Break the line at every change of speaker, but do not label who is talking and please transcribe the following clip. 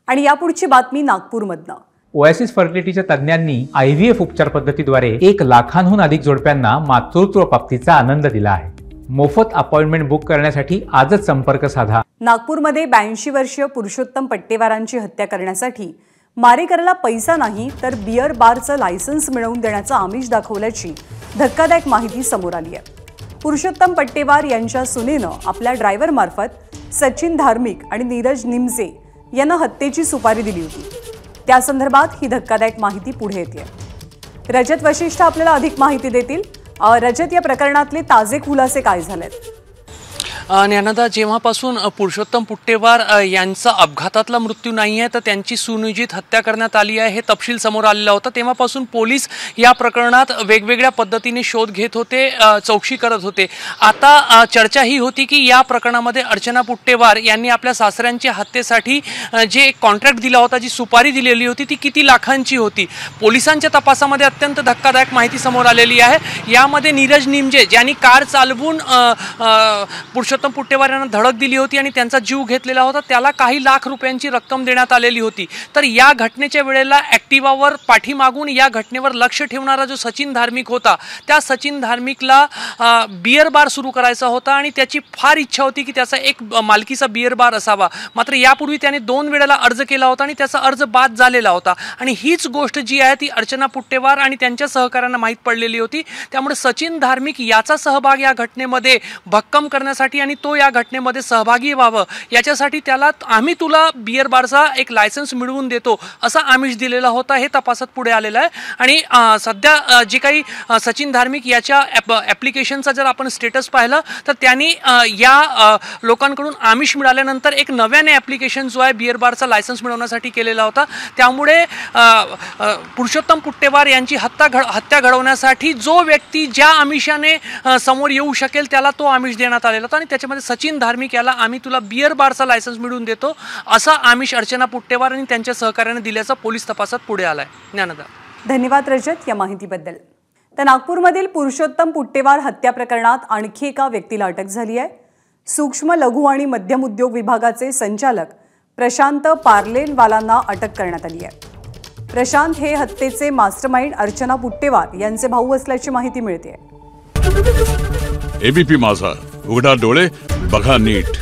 आणि यापुढची बातमी नागपूरमधनं।
ओएसिस फर्टिलिटीच्या तज्ञांनी IVF उपचार पद्धतीद्वारे 1 लाखांहून अधिक जोडप्यांना मातृत्व प्राप्तीचा आनंद दिला आहे। मोफत अपॉइंटमेंट बुक करण्यासाठी आजच संपर्क साधा।
नागपूरमध्ये 82 वर्षीय पुरुषोत्तम पट्टेवारांची हत्या करण्यासाठी मारेकरला पैसा नाही तर बियर बारचं लायसन्स मिळवून देण्याचं आमिष दाखवल्याची धक्कादायक माहिती समोर आली आहे। पुरुषोत्तम पट्टेवार यांच्या सुनेनं आपल्या ड्रायव्हर मार्फत सचिन धार्मिक आणि नीरज निमजे यांना हत्येची सुपारी दिली होती। त्या संदर्भात ही धक्कादायक माहिती पुढे येते। रजत वशिष्ठ आपल्याला अधिक माहिती देतील। रजत, या प्रकरणातले ताजे खुलासे काय झालेत?
ज्ञानदा, जेव्हापासून पुरुषोत्तम पुट्टेवार यांचा अपघातातला मृत्यू नाही आहे तर त्यांची सुनियोजित हत्या करण्यात आली आहे हे तपशील समोर आलेला होता, तेव्हापासून पोलीस या प्रकरणात वेगवेगळ्या पद्धतीने शोध घेत होते, चौकशी करत होते। आता चर्चा ही होती की या प्रकरणामध्ये अर्चना पुट्टेवार यांनी आपल्या सासऱ्यांच्या हत्येसाठी जे कॉन्ट्रॅक्ट दिला होता, जी सुपारी दिलेली होती ती किती लाखांची होती। पोलिसांच्या तपासामध्ये अत्यंत धक्कादायक माहिती समोर आलेली आहे। यामध्ये नीरज निमजे ज्यांनी कार चालवून पुरुषोत्तम पुट्टेवार यांना धडक दिली होती आणि त्यांचा जीव घेतलेला होता, त्याला काही लाख रुपयांची रक्कम देण्यात आलेली होती। तर या घटनेच्या वेळेला ॲक्टिवावर पाठीमागून या घटनेवर लक्ष ठेवणारा जो सचिन धार्मिक होता, त्या सचिन धार्मिकला बियर बार सुरू करायचा होता आणि त्याची फार इच्छा होती की त्याचा एक मालकीचा बियर बार असावा। मात्र यापूर्वी त्याने 2 वेळेला अर्ज केला होता आणि त्याचा अर्ज बाद झालेला होता आणि हीच गोष्ट जी आहे ती अर्चना पुट्टेवार आणि त्यांच्या सहकाऱ्यांना माहीत पडलेली होती। त्यामुळे सचिन धार्मिक याचा सहभाग या घटनेमध्ये भक्कम करण्यासाठी आणि तो या घटनेमध्ये सहभागी व्हावं याच्यासाठी त्याला आम्ही तुला बियर बारचा एक लायसन्स मिळवून देतो असा आमिष दिलेला होता, हे तपासात पुढे आलेलं आहे। आणि सध्या जे काही सचिन धार्मिक याच्या ॲप्लिकेशनचा जर आपण स्टेटस पाहिलं तर त्यांनी या लोकांकडून आमिष मिळाल्यानंतर एक नव्याने ॲप्लिकेशन जो आहे बियर बारचा लायसन्स मिळवण्यासाठी केलेला होता। त्यामुळे पुरुषोत्तम पुट्टेवार यांची हत्या घडवण्यासाठी जो व्यक्ती ज्या आमिषाने समोर येऊ शकेल त्याला तो आमिष देण्यात आलेला होता आणि त्याच्यामध्ये सचिन धार्मिक याला आम्ही तुला बियर बारचा लायसन्स मिळवून देतो असा आमिष अर्चना पुट्टेवार आणि त्यांच्या सहकार्याने दिल्याचा पोलीस तपासात पुढे आलाय। ज्ञानदा,
धन्यवाद रजत या माहितीबद्दल। तर नागपूरमधील पुरुषोत्तम पुट्टेवार हत्या प्रकरणात आणखी एका व्यक्तीला अटक झाली आहे। सूक्ष्म लघु आणि मध्यम उद्योग विभागाचे संचालक प्रशांत पार्लेवालांना अटक करण्यात आली आहे। प्रशांत हे हत्येचे मास्टरमाइंड अर्चना पुट्टेवार यांचे भाऊ असल्याची माहिती मिळते।
एबीपी माझा, उघडा डोळे बघा नीट।